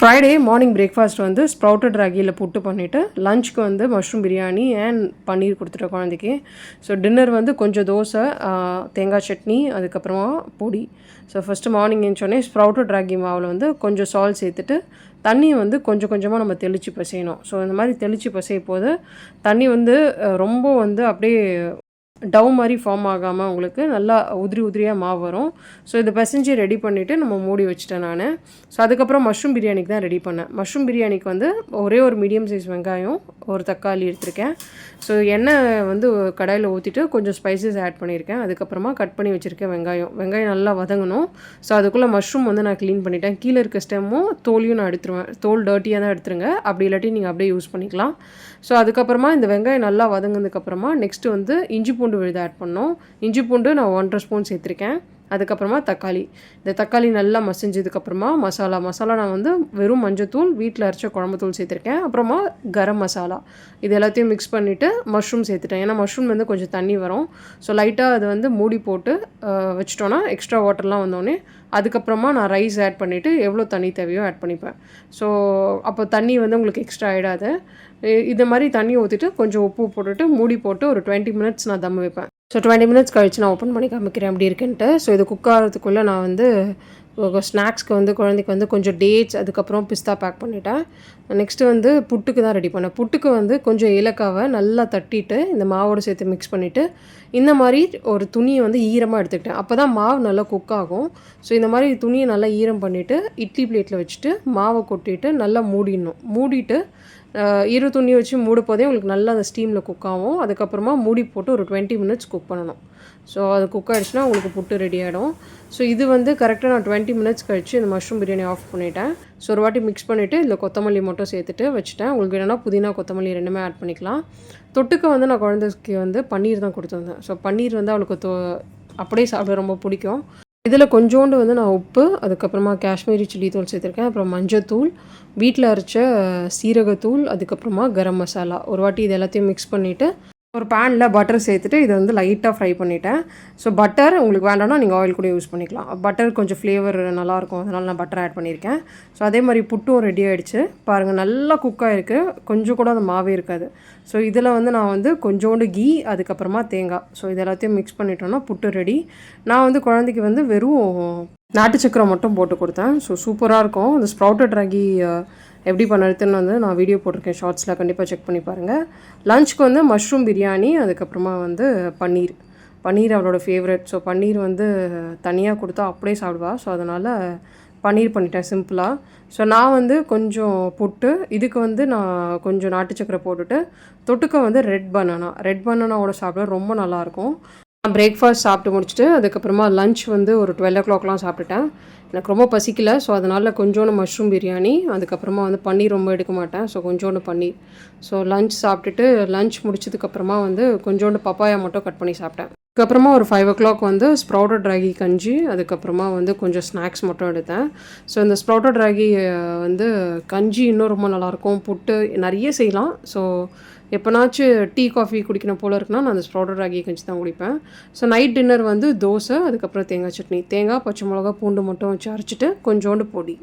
Friday morning breakfast வந்து sprouted ராகியில் புட்டு பண்ணிவிட்டு லஞ்சுக்கு வந்து மஷ்ரூம் பிரியாணி அண்ட் பன்னீர் கொடுத்துட்டேன் குழந்தைக்கு. ஸோ டின்னர் வந்து கொஞ்சம் தோசை, தேங்காய் சட்னி, அதுக்கப்புறமா பொடி. ஸோ ஃபஸ்ட்டு மார்னிங் எழுந்தோடனே ஸ்ப்ரவுட்டட் ராகி மாவில் வந்து கொஞ்சம் சால்ட் சேர்த்துட்டு தண்ணியை வந்து கொஞ்சம் கொஞ்சமாக நம்ம தெளித்து பிசையணும். ஸோ இந்த மாதிரி தெளித்து பிசையும் போது தண்ணி வந்து ரொம்ப வந்து அப்படியே டவ் மாதிரி ஃபார்ம் ஆகாமல் உங்களுக்கு நல்லா உதிரி உதிரியாக மாவு வரும். ஸோ இதை பிசைஞ்சு ரெடி பண்ணிவிட்டு நம்ம மூடி வச்சுட்டேன் நான். ஸோ அதுக்கப்புறம் மஷ்ரூம் பிரியாணிக்கு தான் ரெடி பண்ணேன். மஷ்ரூம் பிரியாணிக்கு வந்து ஒரே ஒரு மீடியம் சைஸ் வெங்காயம், ஒரு தக்காளி எடுத்திருக்கேன். ஸோ எண்ணெய் வந்து கடாயில் ஊற்றிட்டு கொஞ்சம் ஸ்பைசஸ் ஆட் பண்ணியிருக்கேன். அதுக்கப்புறமா கட் பண்ணி வச்சுருக்கேன் வெங்காயம் நல்லா வதங்கணும். ஸோ அதுக்குள்ளே மஷ்ரூம் வந்து நான் க்ளீன் பண்ணிட்டேன். கீழே இருக்க ஸ்டெம்மும் தோலையும் நான் எடுத்துருவேன். தோல் டர்ட்டியாக தான் எடுத்துருங்க, அப்படி இல்லாட்டி நீங்கள் அப்படியே யூஸ் பண்ணிக்கலாம். ஸோ அதுக்கப்புறமா இந்த வெங்காயம் நல்லா வதங்கினதுக்கப்புறமா நெக்ஸ்ட்டு வந்து இஞ்சி பூண்டு விழுது ஆட் பண்ணோம். இஞ்சி பூண்டு நான் 1.5 ஸ்பூன் சேர்த்துருக்கேன். அதுக்கப்புறமா தக்காளி. இந்த தக்காளி நல்லா மசிஞ்சதுக்கப்புறமா மசாலா நான் வந்து வெறும் மஞ்சத்தூள், வீட்டில் அரைச்ச குழம்புத்தூள் சேர்த்துருக்கேன். அப்புறமா கரம் மசாலா இது எல்லாத்தையும் மிக்ஸ் பண்ணிவிட்டு மஷ்ரூம் சேர்த்துட்டேன். ஏன்னா மஷ்ரூம் வந்து கொஞ்சம் தண்ணி வரும். ஸோ லைட்டாக அது வந்து மூடி போட்டு வச்சிட்டோன்னா எக்ஸ்ட்ரா வாட்டர்லாம் வந்தோடனே அதுக்கப்புறமா நான் ரைஸ் ஆட் பண்ணிவிட்டு எவ்வளோ தண்ணி தேவையோ ஆட் பண்ணிப்பேன். ஸோ அப்போ தண்ணி வந்து உங்களுக்கு எக்ஸ்ட்ரா ஆகிடாது. இது மாதிரி தண்ணி ஊற்றிட்டு கொஞ்சம் உப்பு போட்டுட்டு மூடி போட்டு ஒரு 20 மினிட்ஸ் நான் தம் வைப்பேன். ஸோ 20 மினிட்ஸ் கழிச்சு நான் ஓப்பன் பண்ணி காமிக்கிறேன் எப்படி இருக்குன்ட்டு. ஸோ இது குக் ஆகிறதுக்குள்ளே நான் வந்து ஸ்நாக்ஸ்க்கு வந்து குழந்தைக்கு வந்து கொஞ்சம் டேட்ஸ், அதுக்கப்புறம் பிஸ்தா பேக் பண்ணிட்டேன். நெக்ஸ்ட்டு வந்து புட்டுக்கு தான் ரெடி பண்ணேன். புட்டுக்கு வந்து கொஞ்சம் ஏலக்காவை நல்லா தட்டிட்டு இந்த மாவோடு சேர்த்து மிக்ஸ் பண்ணிவிட்டு இந்த மாதிரி ஒரு துணியை வந்து ஈரமாக எடுத்துக்கிட்டேன். அப்போ தான் மாவு நல்லா குக் ஆகும். ஸோ இந்த மாதிரி துணியை நல்லா ஈரம் பண்ணிவிட்டு இட்லி பிளேட்டில் வச்சுட்டு மாவை கொட்டிட்டு நல்லா மூடிட்டு ஈர துணியை வச்சு மூட போதே உங்களுக்கு நல்லா அந்த ஸ்டீமில் குக் ஆகும். அதுக்கப்புறமா மூடி போட்டு ஒரு 20 மினிட்ஸ் குக் பண்ணணும். ஸோ அது குக் ஆகிடுச்சுன்னா உங்களுக்கு புட்டு ரெடி ஆகிடும். ஸோ இது வந்து கரெக்டாக நான் 20 மினிட்ஸ் கழிச்சு இந்த மஷ்ரூம் பிரியாணி ஆஃப் பண்ணிவிட்டேன். ஸோ ஒரு வாட்டி மிக்ஸ் பண்ணிவிட்டு இதில் கொத்தமல்லி மட்டும் சேர்த்துட்டு வச்சுட்டேன். உங்களுக்கு வேணும்னா புதினா, கொத்தமல்லி ரெண்டுமே ஆட் பண்ணிக்கலாம். தொட்டுக்க வந்து நான் குழந்தைக்கு வந்து பன்னீர் தான் கொடுத்துருந்தேன். ஸோ பன்னீர் வந்து அவளுக்கு அப்படியே சாப்பிட ரொம்ப பிடிக்கும். இதில் கொஞ்சோண்டு வந்து நான் உப்பு, அதுக்கப்புறமா காஷ்மீரி சில்லி தூள் சேர்த்துருக்கேன். அப்புறம் மஞ்சத்தூள், வீட்டில் அரைச்ச சீரகத்தூள், அதுக்கப்புறமா கரம் மசாலா. ஒரு வாட்டி இது எல்லாத்தையும் மிக்ஸ் பண்ணிவிட்டு ஒரு பேனில் பட்டர் சேர்த்துட்டு இதை வந்து லைட்டாக ஃப்ரை பண்ணிட்டேன். ஸோ பட்டர் உங்களுக்கு வேண்டாம்னா நீங்கள் ஆயில் கூட யூஸ் பண்ணிக்கலாம். பட்டர் கொஞ்சம் ஃப்ளேவர் நல்லாயிருக்கும், அதனால் நான் பட்டர் ஆட் பண்ணியிருக்கேன். ஸோ அதே மாதிரி புட்டும் ரெடி ஆகிடுச்சு. பாருங்கள் நல்லா குக்காக இருக்குது, கொஞ்சம் கூட அந்த மாவே இருக்காது. ஸோ இதில் வந்து நான் வந்து கொஞ்சோண்டு கீ, அதுக்கப்புறமா தேங்காய், ஸோ இது எல்லாத்தையும் மிக்ஸ் பண்ணிட்டோன்னா புட்டு ரெடி. நான் வந்து குழந்தைக்கு வந்து வெறும் நாட்டு சக்கரை மட்டும் போட்டு கொடுத்தேன். ஸோ சூப்பராக இருக்கும். இந்த ஸ்ப்ரவுட்டட் ராகி எப்படி பண்ணுறதுன்னு வந்து நான் வீடியோ போட்டிருக்கேன் ஷார்ட்ஸில், கண்டிப்பாக செக் பண்ணி பாருங்கள். லஞ்சுக்கு வந்து மஷ்ரூம் பிரியாணி, அதுக்கப்புறமா வந்து பன்னீர் அவளோட ஃபேவரட். ஸோ பன்னீர் வந்து தனியாக கொடுத்தா அப்படியே சாப்பிடுவா. ஸோ அதனால் பன்னீர் பண்ணிட்டேன் சிம்பிளாக. ஸோ நான் வந்து கொஞ்சம் புட்டு, இதுக்கு வந்து நான் கொஞ்சம் நாட்டு சக்கரை போட்டுட்டு தொட்டுக்க வந்து ரெட் பனானாவோட சாப்பிட ரொம்ப நல்லாயிருக்கும். நான் பிரேக்ஃபாஸ்ட் சாப்பிட்டு முடிச்சுட்டு அதுக்கப்புறமா லஞ்ச் வந்து ஒரு 12 o'clockலாம் சாப்பிட்டுட்டேன். எனக்கு ரொம்ப பசிக்கல. ஸோ அதனால் கொஞ்சோண்டு மஷ்ரூம் பிரியாணி, அதுக்கப்புறமா வந்து பன்னீர் ரொம்ப எடுக்க மாட்டேன். ஸோ கொஞ்சோண்டு பன்னீர். ஸோ லஞ்ச் சாப்பிட்டுட்டு லஞ்ச் முடிச்சதுக்கப்புறமா வந்து கொஞ்சோண்டு பப்பாயா மட்டும் கட் பண்ணி சாப்பிட்டேன். அதுக்கப்புறமா ஒரு 5 o'clock வந்து ஸ்ப்ரவுட்டட் ராகி கஞ்சி, அதுக்கப்புறமா வந்து கொஞ்சம் ஸ்நாக்ஸ் மட்டும் எடுத்தேன். ஸோ இந்த ஸ்ப்ரவுட்டட் ராகி வந்து கஞ்சி இன்னும் ரொம்ப நல்லாயிருக்கும். புட்டு நிறைய செய்யலாம். ஸோ எப்போனாச்சும் டீ காஃபி குடிக்கணும் போல் இருக்குன்னா நான் அந்த ஸ்ப்ரவுட்டட் ராகி கஞ்சி தான் குடிப்பேன். ஸோ நைட் டின்னர் வந்து தோசை, அதுக்கப்புறம் தேங்காய் சட்னி, தேங்காய், பச்சை மிளகா, பூண்டு மட்டும் வச்சு அரைச்சிட்டு கொஞ்சோண்டு பொடி.